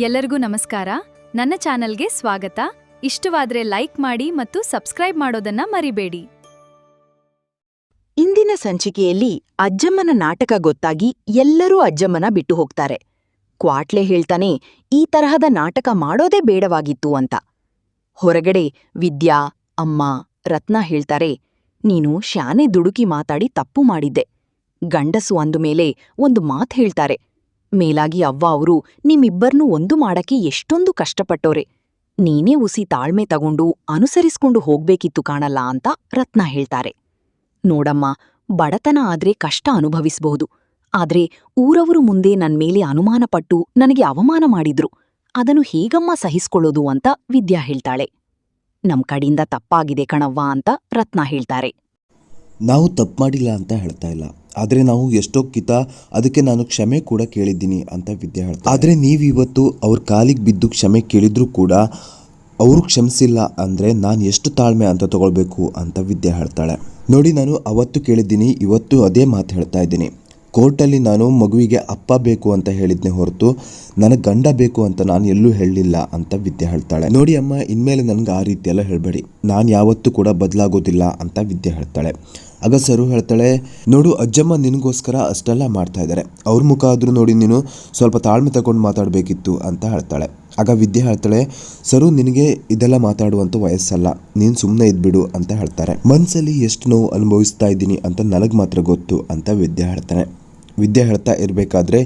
ಎಲ್ಲರಿಗೂ ನಮಸ್ಕಾರ. ನನ್ನ ಚಾನಲ್ಗೆ ಸ್ವಾಗತ. ಇಷ್ಟವಾದ್ರೆ ಲೈಕ್ ಮಾಡಿ ಮತ್ತು ಸಬ್ಸ್ಕ್ರೈಬ್ ಮಾಡೋದನ್ನ ಮರಿಬೇಡಿ. ಇಂದಿನ ಸಂಚಿಕೆಯಲ್ಲಿ ಅಜ್ಜಮ್ಮನ ನಾಟಕ ಗೊತ್ತಾಗಿ ಎಲ್ಲರೂ ಅಜ್ಜಮ್ಮನ ಬಿಟ್ಟು ಹೋಗ್ತಾರೆ. ಕ್ವಾಟ್ಲೆ ಹೇಳ್ತಾನೆ, ಈ ತರಹದ ನಾಟಕ ಮಾಡೋದೇ ಬೇಡವಾಗಿತ್ತು ಅಂತ. ಹೊರಗಡೆ ವಿದ್ಯಾ, ಅಮ್ಮ, ರತ್ನ ಹೇಳ್ತಾರೆ, ನೀನು ಶಾನೆ ದುಡುಕಿ ಮಾತಾಡಿ ತಪ್ಪು ಮಾಡಿದ್ದೆ. ಗಂಡಸು ಅಂದುಮೇಲೆ ಒಂದು ಮಾತು ಹೇಳ್ತಾರೆ, ಮೇಲಾಗಿ ಅವ್ವ ಅವರು ನಿಮ್ಮಿಬ್ಬರ್ನೂ ಒಂದು ಮಾಡಕ್ಕೆ ಎಷ್ಟೊಂದು ಕಷ್ಟಪಟ್ಟೋರೆ. ನೀನೇ ಉಸಿ ತಾಳ್ಮೆ ತಗೊಂಡು ಅನುಸರಿಸ್ಕೊಂಡು ಹೋಗ್ಬೇಕಿತ್ತು ಕಾಣಲ್ಲ ಅಂತ ರತ್ನ ಹೇಳ್ತಾರೆ. ನೋಡಮ್ಮ, ಬಡತನ ಆದ್ರೆ ಕಷ್ಟ ಅನುಭವಿಸ್ಬಹುದು. ಆದ್ರೆ ಊರವರು ಮುಂದೆ ನನ್ಮೇಲೆ ಅನುಮಾನಪಟ್ಟು ನನಗೆ ಅವಮಾನ ಮಾಡಿದ್ರು. ಅದನ್ನು ಹೇಗಮ್ಮ ಸಹಿಸ್ಕೊಳ್ಳೋದು ಅಂತ ವಿದ್ಯಾ ಹೇಳ್ತಾಳೆ. ನಮ್ ಕಡೆಯಿಂದ ತಪ್ಪಾಗಿದೆ ಕಣವ್ವ ಅಂತ ರತ್ನ ಹೇಳ್ತಾರೆ. ನಾವು ತಪ್ಪು ಮಾಡಿಲ್ಲ ಅಂತ ಹೇಳ್ತಾ ಇಲ್ಲ, ಆದರೆ ನಾವು ಎಷ್ಟೋ ಕಿತ ಅದಕ್ಕೆ ನಾನು ಕ್ಷಮೆ ಕೂಡ ಕೇಳಿದ್ದೀನಿ ಅಂತ ವಿದ್ಯಾ ಹೇಳ್ತಾರೆ. ಆದರೆ ನೀವಿವತ್ತು ಅವ್ರ ಕಾಲಿಗೆ ಬಿದ್ದು ಕ್ಷಮೆ ಕೇಳಿದ್ರೂ ಕೂಡ ಅವರು ಕ್ಷಮಿಸಿಲ್ಲ ಅಂದರೆ ನಾನು ಎಷ್ಟು ತಾಳ್ಮೆ ಅಂತ ತಗೊಳ್ಬೇಕು ಅಂತ ವಿದ್ಯಾ ಹೇಳ್ತಾಳೆ. ನೋಡಿ, ನಾನು ಅವತ್ತು ಕೇಳಿದ್ದೀನಿ, ಇವತ್ತು ಅದೇ ಮಾತು ಹೇಳ್ತಾ ಇದ್ದೀನಿ. ಕೋರ್ಟಲ್ಲಿ ನಾನು ಮಗುವಿಗೆ ಅಪ್ಪ ಬೇಕು ಅಂತ ಹೇಳಿದ್ನೆ ಹೊರತು ನನಗೆ ಗಂಡ ಬೇಕು ಅಂತ ನಾನು ಎಲ್ಲೂ ಹೇಳಲಿಲ್ಲ ಅಂತ ವಿದ್ಯಾ ಹೇಳ್ತಾಳೆ. ನೋಡಿ ಅಮ್ಮ, ಇನ್ಮೇಲೆ ನನಗೆ ಆ ರೀತಿಯೆಲ್ಲ ಹೇಳಬೇಡಿ, ನಾನು ಯಾವತ್ತೂ ಕೂಡ ಬದಲಾಗೋದಿಲ್ಲ ಅಂತ ವಿದ್ಯಾ ಹೇಳ್ತಾಳೆ. ಆಗ ಸರು ಹೇಳ್ತಾಳೆ, ನೋಡು ಅಜ್ಜಮ್ಮ ನಿನಗೋಸ್ಕರ ಅಷ್ಟೆಲ್ಲ ಮಾಡ್ತಾ ಇದ್ದಾರೆ, ಅವ್ರ ಮುಖ ಆದರೂ ನೋಡಿ ನೀನು ಸ್ವಲ್ಪ ತಾಳ್ಮೆ ತಗೊಂಡು ಮಾತಾಡಬೇಕಿತ್ತು ಅಂತ ಹೇಳ್ತಾಳೆ. ಆಗ ವಿದ್ಯಾ ಹೇಳ್ತಾಳೆ, ಸರು ನಿನಗೆ ಇದೆಲ್ಲ ಮಾತಾಡುವಂಥ ವಯಸ್ಸಲ್ಲ, ನೀನು ಸುಮ್ಮನೆ ಇದ್ಬಿಡು ಅಂತ ಹೇಳ್ತಾರೆ. ಮನಸ್ಸಲ್ಲಿ ಎಷ್ಟು ನೋವು ಅನುಭವಿಸ್ತಾ ಇದ್ದೀನಿ ಅಂತ ನನಗೆ ಮಾತ್ರ ಗೊತ್ತು ಅಂತ ವಿದ್ಯಾ ಹೇಳ್ತಾನೆ. ವಿದ್ಯೆ ಹೇಳ್ತಾ ಇರಬೇಕಾದ್ರೆ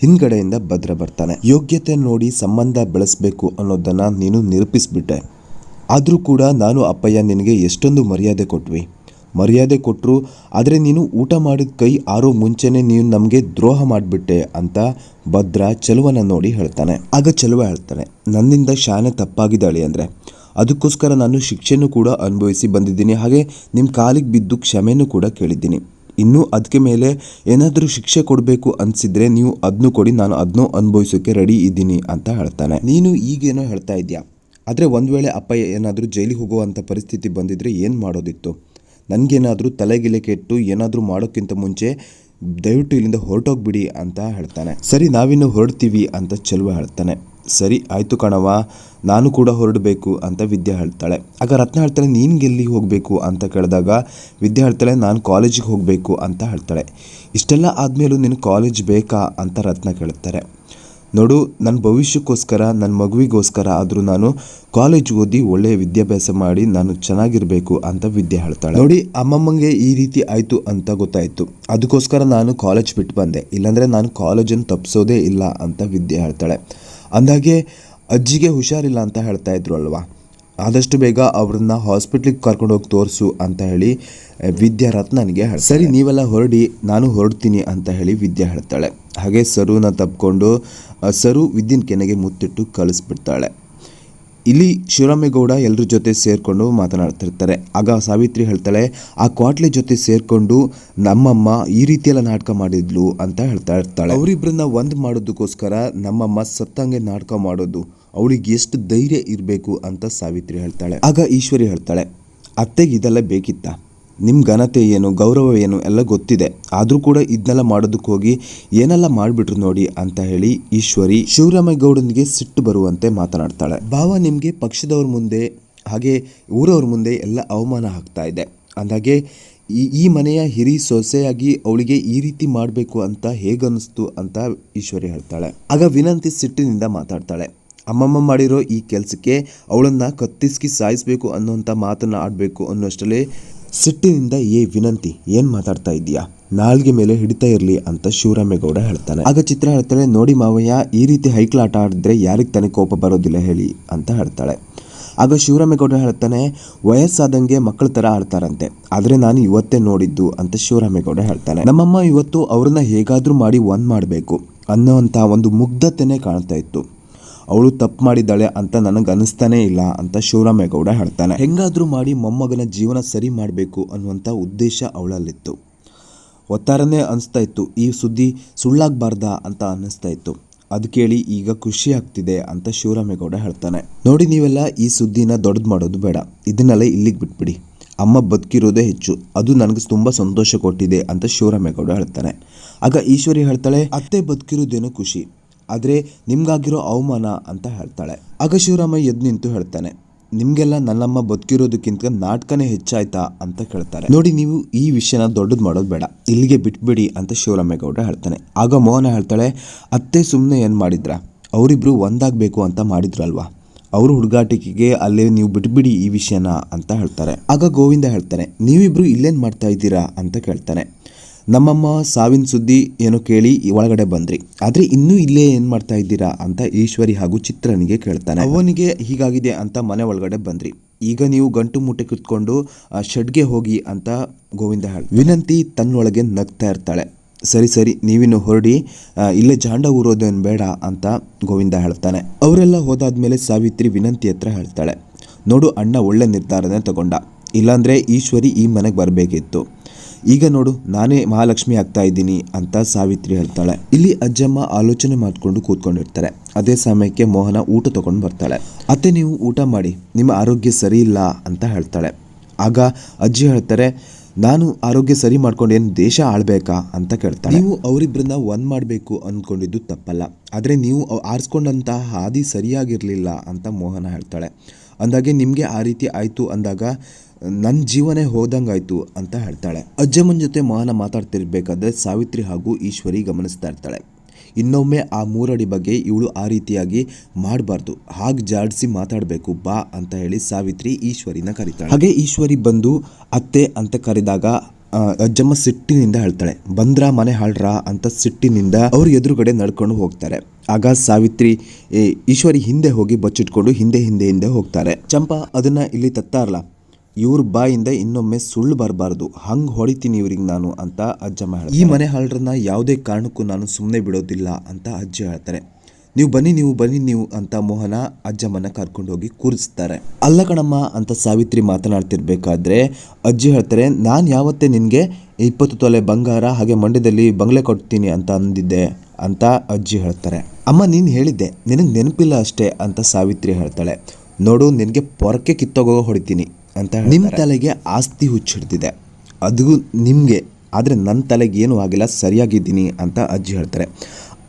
ಹಿಂದ್ಗಡೆಯಿಂದ ಭದ್ರ ಬರ್ತಾನೆ. ಯೋಗ್ಯತೆ ನೋಡಿ ಸಂಬಂಧ ಬೆಳೆಸಬೇಕು ಅನ್ನೋದನ್ನು ನೀನು ನಿರೂಪಿಸ್ಬಿಟ್ಟೆ. ಆದರೂ ಕೂಡ ನಾನು ಅಪ್ಪಯ್ಯ ನಿನಗೆ ಎಷ್ಟೊಂದು ಮರ್ಯಾದೆ ಕೊಟ್ಟರು, ಆದರೆ ನೀನು ಊಟ ಮಾಡಿದ ಕೈ ಆರೋ ಮುಂಚೆನೇ ನೀನು ನಮಗೆ ದ್ರೋಹ ಮಾಡಿಬಿಟ್ಟೆ ಅಂತ ಭದ್ರ ಚೆಲುವನ ನೋಡಿ ಹೇಳ್ತಾನೆ. ಆಗ ಚೆಲುವ ಹೇಳ್ತಾನೆ, ನನ್ನಿಂದ ಶಾನೆ ತಪ್ಪಾಗಿದ್ದಾಳೆ ಅಂದರೆ ಅದಕ್ಕೋಸ್ಕರ ನಾನು ಶಿಕ್ಷೆನೂ ಕೂಡ ಅನುಭವಿಸಿ ಬಂದಿದ್ದೀನಿ, ಹಾಗೆ ನಿಮ್ಮ ಕಾಲಿಗೆ ಬಿದ್ದು ಕ್ಷಮೆನೂ ಕೂಡ ಕೇಳಿದ್ದೀನಿ. ಇನ್ನೂ ಅದಕ್ಕೆ ಮೇಲೆ ಏನಾದರೂ ಶಿಕ್ಷೆ ಕೊಡಬೇಕು ಅನಿಸಿದ್ರೆ ನೀವು ಅದನ್ನು ಕೊಡಿ, ನಾನು ಅದನ್ನೂ ಅನುಭವಿಸೋಕ್ಕೆ ರೆಡಿ ಇದ್ದೀನಿ ಅಂತ ಹೇಳ್ತಾನೆ. ನೀನು ಈಗೇನೋ ಹೇಳ್ತಾ ಇದೆಯಾ, ಆದರೆ ಒಂದು ವೇಳೆ ಅಪ್ಪಯ್ಯ ಏನಾದರೂ ಜೈಲಿಗೆ ಹೋಗುವಂಥ ಪರಿಸ್ಥಿತಿ ಬಂದಿದ್ರೆ ಏನು ಮಾಡೋದಿತ್ತು? ನನಗೇನಾದರೂ ತಲೆಗಿಲೆ ಕೆಟ್ಟು ಏನಾದರೂ ಮಾಡೋಕ್ಕಿಂತ ಮುಂಚೆ ದಯವಿಟ್ಟು ಇಲ್ಲಿಂದ ಹೊರಟೋಗ್ಬಿಡಿ ಅಂತ ಹೇಳ್ತಾನೆ. ಸರಿ, ನಾವಿನ್ನು ಹೊರಡ್ತೀವಿ ಅಂತ ಚೆಲುವ ಹೇಳ್ತಾನೆ. ಸರಿ ಆಯಿತು ಕಣವ, ನಾನು ಕೂಡ ಹೊರಡಬೇಕು ಅಂತ ವಿದ್ಯಾ ಹೇಳ್ತಾಳೆ. ಆಗ ರತ್ನ ಹೇಳ್ತಾಳೆ, ನೀನ್ಗೆಲ್ಲಿ ಹೋಗಬೇಕು ಅಂತ ಕೇಳಿದಾಗ ವಿದ್ಯಾ ಹೇಳ್ತಾಳೆ, ನಾನು ಕಾಲೇಜಿಗೆ ಹೋಗಬೇಕು ಅಂತ ಹೇಳ್ತಾಳೆ. ಇಷ್ಟೆಲ್ಲ ಆದಮೇಲೂ ನಿನಗೆ ಕಾಲೇಜ್ ಬೇಕಾ ಅಂತ ರತ್ನ ಕೇಳ್ತಾರೆ. ನೋಡು, ನನ್ನ ಭವಿಷ್ಯಕ್ಕೋಸ್ಕರ ನನ್ನ ಮಗುವಿಗೋಸ್ಕರ ಆದರೂ ನಾನು ಕಾಲೇಜ್ ಓದಿ ಒಳ್ಳೆಯ ವಿದ್ಯಾಭ್ಯಾಸ ಮಾಡಿ ನಾನು ಚೆನ್ನಾಗಿರಬೇಕು ಅಂತ ವಿದ್ಯಾ ಹೇಳ್ತಾಳೆ. ನೋಡಿ, ಅಮ್ಮಮ್ಮಂಗೆ ಈ ರೀತಿ ಆಯಿತು ಅಂತ ಗೊತ್ತಾಯಿತು, ಅದಕ್ಕೋಸ್ಕರ ನಾನು ಕಾಲೇಜ್ ಬಿಟ್ಟು ಬಂದೆ, ಇಲ್ಲಾಂದರೆ ನಾನು ಕಾಲೇಜನ್ನು ತಪ್ಪಿಸೋದೇ ಇಲ್ಲ ಅಂತ ವಿದ್ಯಾ ಹೇಳ್ತಾಳೆ. ಅಂದಾಗೆ ಅಜ್ಜಿಗೆ ಹುಷಾರಿಲ್ಲ ಅಂತ ಹೇಳ್ತಾ ಇದ್ರು ಅಲ್ವಾ, ಆದಷ್ಟು ಬೇಗ ಅವ್ರನ್ನ ಹಾಸ್ಪಿಟ್ಲಿಗೆ ಕರ್ಕೊಂಡೋಗಿ ತೋರಿಸು ಅಂತ ಹೇಳಿ ವಿದ್ಯಾ ರತ್ನನಿಗೆ ಹೇಳ್ತಾಳೆ. ಸರಿ, ನೀವೆಲ್ಲ ಹೊರಡಿ, ನಾನು ಹೊರಡ್ತೀನಿ ಅಂತ ಹೇಳಿ ವಿದ್ಯಾ ಹೇಳ್ತಾಳೆ. ಹಾಗೆ ಸರುನ ತಪ್ಪಿಕೊಂಡು ಸರು ವಿದ್ಯನ್ ಕೆನೆಗೆ ಮುತ್ತಿಟ್ಟು ಕಳಿಸ್ಬಿಡ್ತಾಳೆ. ಇಲ್ಲಿ ಶಿವರಾಮೇಗೌಡ ಎಲ್ಲರ ಜೊತೆ ಸೇರಿಕೊಂಡು ಮಾತನಾಡ್ತಿರ್ತಾರೆ. ಆಗ ಸಾವಿತ್ರಿ ಹೇಳ್ತಾಳೆ, ಆ ಕ್ವಾಟ್ಲೆ ಜೊತೆ ಸೇರಿಕೊಂಡು ನಮ್ಮಮ್ಮ ಈ ರೀತಿಯೆಲ್ಲ ನಾಟಕ ಮಾಡಿದ್ಲು ಅಂತ ಹೇಳ್ತಾ ಇರ್ತಾಳೆ. ಅವರಿಬ್ಬರನ್ನ ಒಂದು ಮಾಡೋದಕ್ಕೋಸ್ಕರ ನಮ್ಮಮ್ಮ ಸತ್ತಂಗೆ ನಾಟಕ ಮಾಡೋದು, ಅವಳಿಗೆ ಎಷ್ಟು ಧೈರ್ಯ ಇರಬೇಕು ಅಂತ ಸಾವಿತ್ರಿ ಹೇಳ್ತಾಳೆ. ಆಗ ಈಶ್ವರಿ ಹೇಳ್ತಾಳೆ, ಅತ್ತೆಗೆ ಇದೆಲ್ಲ ಬೇಕಿತ್ತ? ನಿಮ್ಮ ಘನತೆ ಏನು, ಗೌರವ ಏನು ಎಲ್ಲ ಗೊತ್ತಿದೆ, ಆದರೂ ಕೂಡ ಇದನ್ನೆಲ್ಲ ಮಾಡೋದಕ್ಕೆ ಹೋಗಿ ಏನೆಲ್ಲ ಮಾಡಿಬಿಟ್ರು ನೋಡಿ ಅಂತ ಹೇಳಿ ಈಶ್ವರಿ ಶಿವರಾಮೇಗೌಡನಿಗೆ ಸಿಟ್ಟು ಬರುವಂತೆ ಮಾತನಾಡ್ತಾಳೆ. ಭಾವ, ನಿಮಗೆ ಪಕ್ಷದವ್ರ ಮುಂದೆ ಹಾಗೆ ಊರವ್ರ ಮುಂದೆ ಎಲ್ಲ ಅವಮಾನ ಆಗ್ತಾ ಇದೆ, ಅಂದಾಗೆ ಈ ಮನೆಯ ಹಿರಿ ಸೊಸೆಯಾಗಿ ಅವಳಿಗೆ ಈ ರೀತಿ ಮಾಡಬೇಕು ಅಂತ ಹೇಗನ್ನಿಸ್ತು ಅಂತ ಈಶ್ವರಿ ಹೇಳ್ತಾಳೆ. ಆಗ ವಿನಂತಿ ಸಿಟ್ಟಿನಿಂದ ಮಾತಾಡ್ತಾಳೆ. ಅಮ್ಮಮ್ಮ ಮಾಡಿರೋ ಈ ಕೆಲಸಕ್ಕೆ ಅವಳನ್ನು ಕತ್ತಿಸ್ಕಿ ಸಾಯಿಸಬೇಕು ಅನ್ನೋಂಥ ಮಾತನ್ನು ಆಡಬೇಕು ಅನ್ನೋಷ್ಟರಲ್ಲಿ ಸಿಟ್ಟಿನಿಂದ, ವಿನಂತಿ ಏನು ಮಾತಾಡ್ತಾ ಇದೀಯಾ, ನಾಲ್ಗೆ ಮೇಲೆ ಹಿಡಿತಾ ಇರಲಿ ಅಂತ ಶಿವರಾಮೇಗೌಡ ಹೇಳ್ತಾನೆ. ಆಗ ಚಿತ್ರ ಹೇಳ್ತಾಳೆ, ನೋಡಿ ಮಾವಯ್ಯ, ಈ ರೀತಿ ಹೈಕ್ಲ ಆಟ ಆಡಿದ್ರೆ ಯಾರಿಗೆ ತಾನೇ ಕೋಪ ಬರೋದಿಲ್ಲ ಹೇಳಿ ಅಂತ ಹೇಳ್ತಾಳೆ. ಆಗ ಶಿವರಾಮೇಗೌಡ ಹೇಳ್ತಾನೆ, ವಯಸ್ಸಾದಂಗೆ ಮಕ್ಕಳ ಥರ ಆಡ್ತಾರಂತೆ, ಆದರೆ ನಾನು ಇವತ್ತೇ ನೋಡಿದ್ದು ಅಂತ ಶಿವರಾಮೇಗೌಡ ಹೇಳ್ತಾನೆ. ನಮ್ಮಮ್ಮ ಇವತ್ತು ಅವ್ರನ್ನ ಹೇಗಾದರೂ ಮಾಡಿ ಒಂದ್ ಮಾಡಬೇಕು ಅನ್ನೋಂಥ ಒಂದು ಮುಗ್ಧತೆನೇ ಕಾಣ್ತಾ ಇತ್ತು, ಅವಳು ತಪ್ಪು ಮಾಡಿದ್ದಾಳೆ ಅಂತ ನನಗೆ ಅನಿಸ್ತಾನೇ ಇಲ್ಲ ಅಂತ ಶಿವರಾಮೇಗೌಡ ಹೇಳ್ತಾನೆ. ಹೆಂಗಾದರೂ ಮಾಡಿ ಮೊಮ್ಮಗನ ಜೀವನ ಸರಿ ಮಾಡಬೇಕು ಅನ್ನುವಂಥ ಉದ್ದೇಶ ಅವಳಲ್ಲಿತ್ತು. ಒತ್ತಾರನೇ ಅನಿಸ್ತಾ ಇತ್ತು, ಈ ಸುದ್ದಿ ಸುಳ್ಳಾಗಬಾರ್ದಾ ಅಂತ ಅನ್ನಿಸ್ತಾ ಇತ್ತು. ಅದು ಕೇಳಿ ಈಗ ಖುಷಿ ಆಗ್ತಿದೆ ಅಂತ ಶಿವರಾಮೇಗೌಡ ಹೇಳ್ತಾನೆ. ನೋಡಿ, ನೀವೆಲ್ಲ ಈ ಸುದ್ದಿನ ದೊಡ್ಡದು ಮಾಡೋದು ಬೇಡ, ಇದನ್ನೆಲ್ಲ ಇಲ್ಲಿಗೆ ಬಿಟ್ಬಿಡಿ, ಅಮ್ಮ ಬದುಕಿರೋದೇ ಹೆಚ್ಚು, ಅದು ನನಗೆ ತುಂಬ ಸಂತೋಷ ಕೊಟ್ಟಿದೆ ಅಂತ ಶಿವರಾಮೇಗೌಡ ಹೇಳ್ತಾನೆ. ಆಗ ಈಶ್ವರಿ ಹೇಳ್ತಾಳೆ, ಅತ್ತೆ ಬದುಕಿರೋದೇನೋ ಖುಷಿ, ಆದರೆ ನಿಮ್ಗಾಗಿರೋ ಅವಮಾನ ಅಂತ ಹೇಳ್ತಾಳೆ. ಆಗ ಶಿವರಾಮ ಎದ್ದು ನಿಂತು ಹೇಳ್ತಾನೆ, ನಿಮ್ಗೆಲ್ಲ ನನ್ನಮ್ಮ ಬದುಕಿರೋದಕ್ಕಿಂತ ನಾಟಕನೇ ಹೆಚ್ಚಾಯ್ತಾ ಅಂತ ಕೇಳ್ತಾರೆ. ನೋಡಿ, ನೀವು ಈ ವಿಷಯನ ದೊಡ್ಡದು ಮಾಡೋದು ಬೇಡ, ಇಲ್ಲಿಗೆ ಬಿಟ್ಬಿಡಿ ಅಂತ ಶಿವರಾಮೇಗೌಡ ಹೇಳ್ತಾನೆ. ಆಗ ಮೋಹನ ಹೇಳ್ತಾಳೆ, ಅತ್ತೆ ಸುಮ್ಮನೆ ಏನು ಮಾಡಿದ್ರ, ಅವರಿಬ್ರು ಒಂದಾಗಬೇಕು ಅಂತ ಮಾಡಿದ್ರಲ್ವಾ, ಅವರು ಹುಡುಗಾಟಿಕೆಗೆ ಅಲ್ಲೇ ನೀವು ಬಿಟ್ಬಿಡಿ ಈ ವಿಷಯನ ಅಂತ ಹೇಳ್ತಾರೆ. ಆಗ ಗೋವಿಂದ ಹೇಳ್ತಾನೆ, ನೀವಿಬ್ರು ಇಲ್ಲೇನು ಮಾಡ್ತಾ ಇದ್ದೀರಾ ಅಂತ ಕೇಳ್ತಾನೆ. ನಮ್ಮಮ್ಮ ಸಾವಿನ ಸುದ್ದಿ ಏನೋ ಕೇಳಿ ಒಳಗಡೆ ಬಂದ್ರಿ, ಆದರೆ ಇನ್ನೂ ಇಲ್ಲೇ ಏನು ಮಾಡ್ತಾ ಇದ್ದೀರಾ ಅಂತ ಈಶ್ವರಿ ಹಾಗೂ ಚಿತ್ರನಿಗೆ ಕೇಳ್ತಾನೆ. ಅವನಿಗೆ ಹೀಗಾಗಿದೆ ಅಂತ ಮನೆ ಒಳಗಡೆ ಬಂದ್ರಿ, ಈಗ ನೀವು ಗಂಟು ಮುಟ್ಟೆ ಕಿತ್ಕೊಂಡು ಶೆಡ್ಗೆ ಹೋಗಿ ಅಂತ ಗೋವಿಂದ ಹೇಳ. ವಿನಂತಿ ತನ್ನೊಳಗೆ ನಗ್ತಾ ಇರ್ತಾಳೆ. ಸರಿ ಸರಿ, ನೀವಿನ್ನು ಹೊರಡಿ, ಇಲ್ಲೇ ಜಾಂಡ ಊರೋದೇನು ಬೇಡ ಅಂತ ಗೋವಿಂದ ಹೇಳ್ತಾನೆ. ಅವರೆಲ್ಲ ಹೋದಾದ್ಮೇಲೆ ಸಾವಿತ್ರಿ ವಿನಂತಿ ಹತ್ರ ಹೇಳ್ತಾಳೆ, ನೋಡು ಅಣ್ಣ ಒಳ್ಳೆ ನಿರ್ಧಾರನೇ ತಗೊಂಡ, ಇಲ್ಲಾಂದರೆ ಈಶ್ವರಿ ಈ ಮನೆಗೆ ಬರಬೇಕಿತ್ತು. ಈಗ ನೋಡು, ನಾನೇ ಮಹಾಲಕ್ಷ್ಮಿ ಆಗ್ತಾ ಇದ್ದೀನಿ ಅಂತ ಸಾವಿತ್ರಿ ಹೇಳ್ತಾಳೆ. ಇಲ್ಲಿ ಅಜ್ಜಮ್ಮ ಆಲೋಚನೆ ಮಾಡಿಕೊಂಡು ಕೂತ್ಕೊಂಡಿರ್ತಾರೆ. ಅದೇ ಸಮಯಕ್ಕೆ ಮೋಹನ ಊಟ ತಗೊಂಡು ಬರ್ತಾಳೆ. ಅತ್ತೆ, ನೀವು ಊಟ ಮಾಡಿ, ನಿಮ್ಮ ಆರೋಗ್ಯ ಸರಿ ಇಲ್ಲ ಅಂತ ಹೇಳ್ತಾಳೆ. ಆಗ ಅಜ್ಜಿ ಹೇಳ್ತಾರೆ, ನಾನು ಆರೋಗ್ಯ ಸರಿ ಮಾಡ್ಕೊಂಡು ಏನು ದೇಶ ಆಳ್ಬೇಕಾ ಅಂತ ಕೇಳ್ತಾಳೆ. ನೀವು ಅವರಿಬ್ಬರನ್ನ ಒಂದ್ ಮಾಡಬೇಕು ಅಂದ್ಕೊಂಡಿದ್ದು ತಪ್ಪಲ್ಲ, ಆದರೆ ನೀವು ಆರಿಸ್ಕೊಂಡಂತ ಹಾದಿ ಸರಿಯಾಗಿರಲಿಲ್ಲ ಅಂತ ಮೋಹನ ಹೇಳ್ತಾಳೆ. ಅಂದಾಗೆ ನಿಮಗೆ ಆ ರೀತಿ ಆಯಿತು ಅಂದಾಗ ನನ್ನ ಜೀವನೇ ಹೋದಂಗಾಯ್ತು ಅಂತ ಹೇಳ್ತಾಳೆ. ಅಜ್ಜಮ್ಮನ ಜೊತೆ ಮೋಹನ ಮಾತಾಡ್ತಿರ್ಬೇಕಾದ್ರೆ ಸಾವಿತ್ರಿ ಹಾಗೂ ಈಶ್ವರಿ ಗಮನಿಸ್ತಾ ಇರ್ತಾಳೆ. ಇನ್ನೊಮ್ಮೆ ಆ 3 ಅಡಿ ಬಗ್ಗೆ ಇವಳು ಆ ರೀತಿಯಾಗಿ ಮಾಡಬಾರ್ದು, ಹಾಗೆ ಜಾಡಿಸಿ ಮಾತಾಡಬೇಕು ಬಾ ಅಂತ ಹೇಳಿ ಸಾವಿತ್ರಿ ಈಶ್ವರಿನ ಕರೀತಾಳೆ. ಹಾಗೆ ಈಶ್ವರಿ ಬಂದು ಅತ್ತೆ ಅಂತ ಕರೆದಾಗ ಅಜ್ಜಮ್ಮ ಸಿಟ್ಟಿನಿಂದ ಹೇಳ್ತಾಳೆ, ಬಂದ್ರ ಮನೆ ಹಾಳ್ರಾ ಅಂತ ಸಿಟ್ಟಿನಿಂದ ಅವ್ರ ಎದುರುಗಡೆ ನಡ್ಕೊಂಡು ಹೋಗ್ತಾರೆ. ಆಗ ಸಾವಿತ್ರಿ ಈಶ್ವರಿ ಹಿಂದೆ ಹೋಗಿ ಬಚ್ಚಿಟ್ಕೊಂಡು ಹಿಂದೆ ಹೋಗ್ತಾರೆ. ಚಂಪಾ ಅದನ್ನ ಇಲ್ಲಿ ತತ್ತಾರಲ್ಲ, ಇವ್ರ ಬಾಯಿಂದ ಇನ್ನೊಮ್ಮೆ ಸುಳ್ಳು ಬರಬಾರ್ದು, ಹಂಗೆ ಹೊಡಿತೀನಿ ಇವ್ರಿಗೆ ನಾನು ಅಂತ ಅಜ್ಜಮ್ಮ ಹೇಳ್ತಾರೆ. ಈ ಮನೆ ಹಾಳ್ರನ್ನ ಯಾವುದೇ ಕಾರಣಕ್ಕೂ ನಾನು ಸುಮ್ಮನೆ ಬಿಡೋದಿಲ್ಲ ಅಂತ ಅಜ್ಜಿ ಹೇಳ್ತಾರೆ. ನೀವು ಬನ್ನಿ ನೀವು ಅಂತ ಮೋಹನ ಅಜ್ಜಮ್ಮನ ಕರ್ಕೊಂಡು ಹೋಗಿ ಕೂರಿಸ್ತಾರೆ. ಅಲ್ಲ ಕಣಮ್ಮ ಅಂತ ಸಾವಿತ್ರಿ ಮಾತನಾಡ್ತಿರ್ಬೇಕಾದ್ರೆ ಅಜ್ಜಿ ಹೇಳ್ತಾರೆ, ನಾನು ಯಾವತ್ತೇ ನಿನಗೆ 20 ತೊಲೆ ಬಂಗಾರ ಹಾಗೆ ಮಂಡ್ಯದಲ್ಲಿ ಬಂಗ್ಲೆ ಕೊಡ್ತೀನಿ ಅಂತ ಅಂದಿದ್ದೆ ಅಂತ ಅಜ್ಜಿ ಹೇಳ್ತಾರೆ. ಅಮ್ಮ ನೀನು ಹೇಳಿದ್ದೆ, ನಿನಗೆ ನೆನಪಿಲ್ಲ ಅಷ್ಟೇ ಅಂತ ಸಾವಿತ್ರಿ ಹೇಳ್ತಾಳೆ. ನೋಡು, ನಿನಗೆ ಪೊರಕೆ ಕಿತ್ತೋಗೋ ಹೊಡಿತೀನಿ ಅಂತ. ನಿಮ್ಮ ತಲೆಗೆ ಆಸ್ತಿ ಹುಚ್ಚಿಡ್ತಿದೆ, ಅದು ನಿಮಗೆ, ಆದರೆ ನನ್ನ ತಲೆಗೆ ಏನೂ ಆಗಿಲ್ಲ, ಸರಿಯಾಗಿದ್ದೀನಿ ಅಂತ ಅಜ್ಜಿ ಹೇಳ್ತಾರೆ.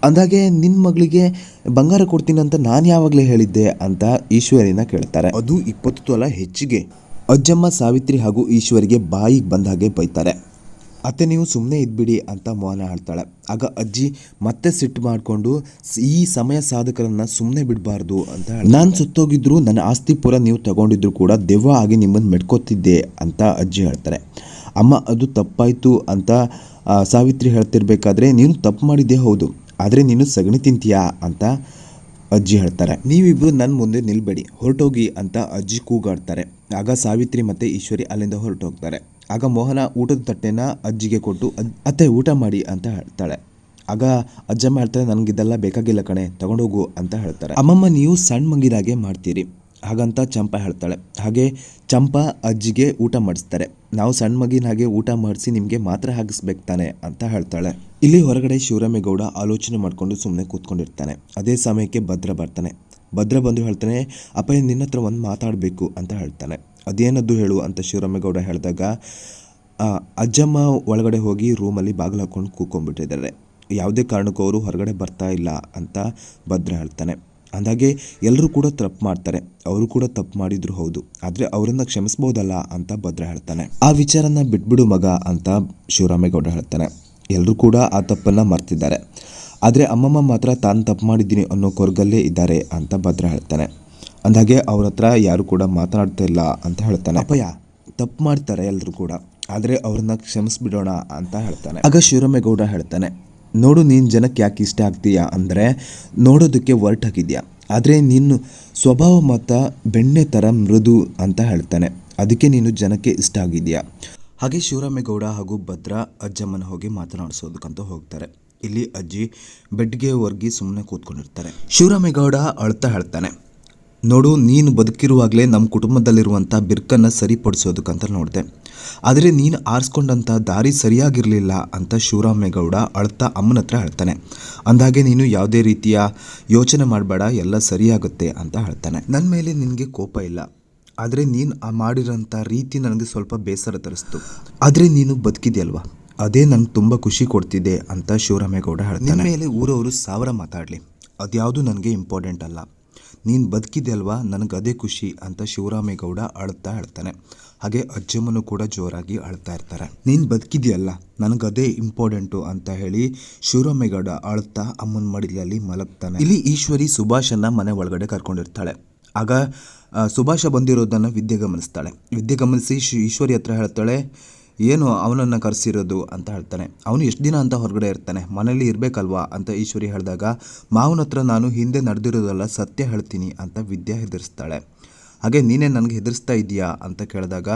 ಅಂದಾಗೆ ನಿನ್ನ ಮಗಳಿಗೆ ಬಂಗಾರ ಕೊಡ್ತೀನಿ ಅಂತ ನಾನು ಯಾವಾಗಲೇ ಹೇಳಿದ್ದೆ ಅಂತ ಈಶ್ವರಿನ ಕೇಳ್ತಾರೆ. ಅದು 20 ತೊಲ ಹೆಚ್ಚಿಗೆ. ಅಜ್ಜಮ್ಮ ಸಾವಿತ್ರಿ ಹಾಗೂ ಈಶ್ವರಿಗೆ ಬಾಯಿಗೆ ಬಂದ ಹಾಗೆ ಬೈತಾರೆ. ಅತ್ತೆ ನೀವು ಸುಮ್ಮನೆ ಇದ್ಬಿಡಿ ಅಂತ ಮೋಹನ ಹೇಳ್ತಾಳೆ. ಆಗ ಅಜ್ಜಿ ಮತ್ತೆ ಸಿಟ್ಟು ಮಾಡಿಕೊಂಡು, ಈ ಸಮಯ ಸಾಧಕರನ್ನ ಸುಮ್ಮನೆ ಬಿಡಬಾರ್ದು ಅಂತ ಹೇಳಿ, ನಾನು ಸುತ್ತೋಗಿದ್ರು ನನ್ನ ಆಸ್ತಿ ಪೂರ ನೀವು ತಗೊಂಡಿದ್ರು ಕೂಡ ದೆವ್ವ ಆಗಿ ನಿಮ್ಮನ್ನು ಮೆಡ್ಕೋತಿದ್ದೆ ಅಂತ ಅಜ್ಜಿ ಹೇಳ್ತಾರೆ. ಅಮ್ಮ ಅದು ತಪ್ಪಾಯಿತು ಅಂತ ಸಾವಿತ್ರಿ ಹೇಳ್ತಿರ್ಬೇಕಾದ್ರೆ, ನೀನು ತಪ್ಪು ಮಾಡಿದ್ದೇ ಹೌದು, ಆದರೆ ನೀನು ಸಗಣಿ ತಿಂತೀಯಾ ಅಂತ ಅಜ್ಜಿ ಹೇಳ್ತಾರೆ. ನೀವಿಬ್ರು ನನ್ನ ಮುಂದೆ ನಿಲ್ಬೇಡಿ, ಹೊರಟೋಗಿ ಅಂತ ಅಜ್ಜಿ ಕೂಗಾಡ್ತಾರೆ. ಆಗ ಸಾವಿತ್ರಿ ಮತ್ತು ಈಶ್ವರಿ ಅಲ್ಲಿಂದ ಹೊರಟೋಗ್ತಾರೆ. ಆಗ ಮೋಹನ ಊಟದ ತಟ್ಟೆನ ಅಜ್ಜಿಗೆ ಕೊಟ್ಟು, ಅತ್ತೆ ಊಟ ಮಾಡಿ ಅಂತ ಹೇಳ್ತಾಳೆ. ಆಗ ಅಜ್ಜಮ್ಮ ಹೇಳ್ತಾರೆ, ನನಗಿದೆಲ್ಲ ಬೇಕಾಗಿಲ್ಲ ಕಣೆ, ತಗೊಂಡೋಗು ಅಂತ ಹೇಳ್ತಾರೆ. ಅಮ್ಮಮ್ಮ ನೀವು ಸಣ್ಣ ಮಂಗಿದಾಗೆ ಮಾಡ್ತೀರಿ ಹಾಗಂತ ಚಂಪಾ ಹೇಳ್ತಾಳೆ. ಹಾಗೆ ಚಂಪಾ ಅಜ್ಜಿಗೆ ಊಟ ಮಾಡಿಸ್ತಾರೆ. ನಾವು ಸಣ್ಣ ಮಗಿನ ಹಾಗೆ ಊಟ ಮಾಡಿಸಿ ನಿಮಗೆ ಮಾತ್ರ ಹಾಕಿಸ್ಬೇಕು ತಾನೆ ಅಂತ ಹೇಳ್ತಾಳೆ. ಇಲ್ಲಿ ಹೊರಗಡೆ ಶಿವರಾಮೇಗೌಡ ಆಲೋಚನೆ ಮಾಡಿಕೊಂಡು ಸುಮ್ಮನೆ ಕೂತ್ಕೊಂಡಿರ್ತಾನೆ. ಅದೇ ಸಮಯಕ್ಕೆ ಭದ್ರ ಬರ್ತಾನೆ. ಭದ್ರ ಬಂದು ಹೇಳ್ತಾನೆ, ಅಪ್ಪ ನಿನ್ನ ಹತ್ರ ಒಂದು ಮಾತಾಡಬೇಕು ಅಂತ ಹೇಳ್ತಾನೆ. ಅದೇನದ್ದು ಹೇಳು ಅಂತ ಶಿವರಾಮೇಗೌಡ ಹೇಳಿದಾಗ, ಅಜ್ಜಮ್ಮ ಒಳಗಡೆ ಹೋಗಿ ರೂಮಲ್ಲಿ ಬಾಗಿಲು ಹಾಕ್ಕೊಂಡು ಕೂತ್ಕೊಂಡ್ಬಿಟ್ಟಿದ್ದಾರೆ, ಯಾವುದೇ ಕಾರಣಕ್ಕೂ ಅವರು ಹೊರಗಡೆ ಬರ್ತಾ ಇಲ್ಲ ಅಂತ ಭದ್ರ ಹೇಳ್ತಾನೆ. ಅಂದಾಗೆ ಎಲ್ಲರೂ ಕೂಡ ತಪ್ಪು ಮಾಡ್ತಾರೆ, ಅವರು ಕೂಡ ತಪ್ಪು ಮಾಡಿದ್ರು ಹೌದು, ಆದರೆ ಅವರನ್ನು ಕ್ಷಮಿಸ್ಬೋದಲ್ಲ ಅಂತ ಭದ್ರ ಹೇಳ್ತಾನೆ. ಆ ವಿಚಾರನ ಬಿಟ್ಬಿಡು ಮಗ ಅಂತ ಶಿವರಾಮೇಗೌಡ ಹೇಳ್ತಾನೆ. ಎಲ್ಲರೂ ಕೂಡ ಆ ತಪ್ಪನ್ನು ಮರ್ತಿದ್ದಾರೆ, ಆದರೆ ಅಮ್ಮಮ್ಮ ಮಾತ್ರ ತಾನು ತಪ್ಪು ಮಾಡಿದ್ದೀನಿ ಅನ್ನೋ ಕೊರಗಲ್ಲೇ ಇದ್ದಾರೆ ಅಂತ ಭದ್ರ ಹೇಳ್ತಾನೆ. ಅಂದಾಗೆ ಅವ್ರ ಹತ್ರ ಯಾರು ಕೂಡ ಮಾತನಾಡ್ತಾ ಇಲ್ಲ ಅಂತ ಹೇಳ್ತಾನೆ. ಅಪ್ಪಯ್ಯ ತಪ್ಪು ಮಾಡ್ತಾರೆ ಎಲ್ಲರೂ ಕೂಡ, ಆದರೆ ಅವ್ರನ್ನ ಕ್ಷಮಿಸ್ಬಿಡೋಣ ಅಂತ ಹೇಳ್ತಾನೆ. ಆಗ ಶಿವರಾಮೇಗೌಡ ಹೇಳ್ತಾನೆ, ನೋಡು ನೀನು ಜನಕ್ಕೆ ಯಾಕೆ ಇಷ್ಟ ಆಗ್ತೀಯಾ ಅಂದರೆ ನೋಡೋದಕ್ಕೆ ಹೊರಟಾಗಿದ್ಯಾ, ಆದರೆ ನೀನು ಸ್ವಭಾವ ಮತ್ತು ಬೆಣ್ಣೆ ಥರ ಮೃದು ಅಂತ ಹೇಳ್ತಾನೆ, ಅದಕ್ಕೆ ನೀನು ಜನಕ್ಕೆ ಇಷ್ಟ ಆಗಿದೆಯಾ. ಹಾಗೆ ಶಿವರಾಮೇಗೌಡ ಹಾಗೂ ಭದ್ರ ಅಜ್ಜಮ್ಮನ ಹೋಗಿ ಮಾತನಾಡಿಸೋದಕ್ಕಂತ ಹೋಗ್ತಾರೆ. ಇಲ್ಲಿ ಅಜ್ಜಿ ಬೆಡ್ಗೆ ಒರ್ಗಿ ಸುಮ್ಮನೆ ಕೂತ್ಕೊಂಡಿರ್ತಾರೆ. ಶಿವರಾಮೇಗೌಡ ಅಳ್ತಾ ಹೇಳ್ತಾನೆ, ನೋಡು ನೀನು ಬದುಕಿರುವಾಗಲೇ ನಮ್ಮ ಕುಟುಂಬದಲ್ಲಿರುವಂಥ ಬಿರ್ಕನ್ನು ಸರಿಪಡಿಸೋದಕ್ಕಂತ ನೋಡಿದೆ, ಆದರೆ ನೀನು ಆರಿಸ್ಕೊಂಡಂಥ ದಾರಿ ಸರಿಯಾಗಿರಲಿಲ್ಲ ಅಂತ ಶಿವರಾಮೇಗೌಡ ಅಳ್ತಾ ಅಮ್ಮನ ಹತ್ರ ಹೇಳ್ತಾನೆ. ಅಂದಾಗೆ ನೀನು ಯಾವುದೇ ರೀತಿಯ ಯೋಚನೆ ಮಾಡಬೇಡ, ಎಲ್ಲ ಸರಿಯಾಗುತ್ತೆ ಅಂತ ಹೇಳ್ತಾನೆ. ನನ್ನ ಮೇಲೆ ನಿನಗೆ ಕೋಪ ಇಲ್ಲ, ಆದರೆ ನೀನು ಮಾಡಿರೋಂಥ ರೀತಿ ನನಗೆ ಸ್ವಲ್ಪ ಬೇಸರ ತರಿಸ್ತು, ಆದರೆ ನೀನು ಬದುಕಿದೆಯಲ್ವಾ, ಅದೇ ನನಗೆ ತುಂಬ ಖುಷಿ ಕೊಡ್ತಿದೆ ಅಂತ ಶಿವರಾಮೇಗೌಡ ಹೇಳ್ತಾನೆ. ನಿಮ್ಮ ಮೇಲೆ ಊರವರು 1000 ಮಾತಾಡಲಿ, ಅದ್ಯಾವುದು ನನಗೆ ಇಂಪಾರ್ಟೆಂಟ್ ಅಲ್ಲ, ನೀನು ಬದುಕಿದೆಯಲ್ವಾ ನನಗೆ ಅದೇ ಖುಷಿ ಅಂತ ಶಿವರಾಮೇಗೌಡ ಅಳ್ತಾ ಹೇಳ್ತಾನೆ. ಹಾಗೆ ಅಜ್ಜಮ್ಮನು ಕೂಡ ಜೋರಾಗಿ ಅಳ್ತಾ ಇರ್ತಾರೆ. ನೀನು ಬದುಕಿದೆಯಲ್ಲ ನನಗದೇ ಇಂಪಾರ್ಟೆಂಟು ಅಂತ ಹೇಳಿ ಶಿವರಾಮೇಗೌಡ ಅಳ್ತಾ ಅಮ್ಮನ ಮಡಿಲಲ್ಲಿ ಮಲಗ್ತಾನೆ. ಇಲ್ಲಿ ಈಶ್ವರಿ ಸುಭಾಷನ್ನ ಮನೆ ಒಳಗಡೆ ಕರ್ಕೊಂಡಿರ್ತಾಳೆ. ಆಗ ಸುಭಾಷ ಬಂದಿರೋದನ್ನು ವಿದ್ಯೆ ಗಮನಿಸ್ತಾಳೆ. ವಿದ್ಯೆ ಗಮನಿಸಿ ಈಶ್ವರಿ ಹತ್ರ ಹೇಳ್ತಾಳೆ, ಏನು ಅವನನ್ನು ಕರೆಸಿರೋದು ಅಂತ ಹೇಳ್ತಾನೆ. ಅವನು ಎಷ್ಟು ದಿನ ಅಂತ ಹೊರಗಡೆ ಇರ್ತಾನೆ, ಮನೇಲಿ ಇರಬೇಕಲ್ವಾ ಅಂತ ಈಶ್ವರಿ ಹೇಳಿದಾಗ, ಮಾವನ ಹತ್ರ ನಾನು ಹಿಂದೆ ನಡೆದಿರೋದಲ್ಲ ಸತ್ಯ ಹೇಳ್ತೀನಿ ಅಂತ ವಿದ್ಯೆ ಹೆದರಿಸ್ತಾಳೆ. ಹಾಗೆ ನೀನೇ ನನಗೆ ಹೆದರಿಸ್ತಾ ಇದೆಯಾ ಅಂತ ಕೇಳಿದಾಗ,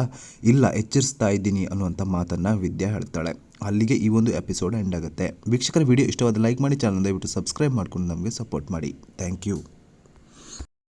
ಇಲ್ಲ ಎಚ್ಚರಿಸ್ತಾ ಇದ್ದೀನಿ ಅನ್ನುವಂಥ ಮಾತನ್ನು ವಿದ್ಯೆ ಹೇಳ್ತಾಳೆ. ಅಲ್ಲಿಗೆ ಈ ಒಂದು ಎಪಿಸೋಡ್ ಎಂಡ್ ಆಗುತ್ತೆ. ವೀಕ್ಷಕರ ವಿಡಿಯೋ ಇಷ್ಟವಾದ ಲೈಕ್ ಮಾಡಿ, ಚಾನಲ್ ದಯವಿಟ್ಟು ಸಬ್ಸ್ಕ್ರೈಬ್ ಮಾಡ್ಕೊಂಡು ನಮಗೆ ಸಪೋರ್ಟ್ ಮಾಡಿ. Thank you.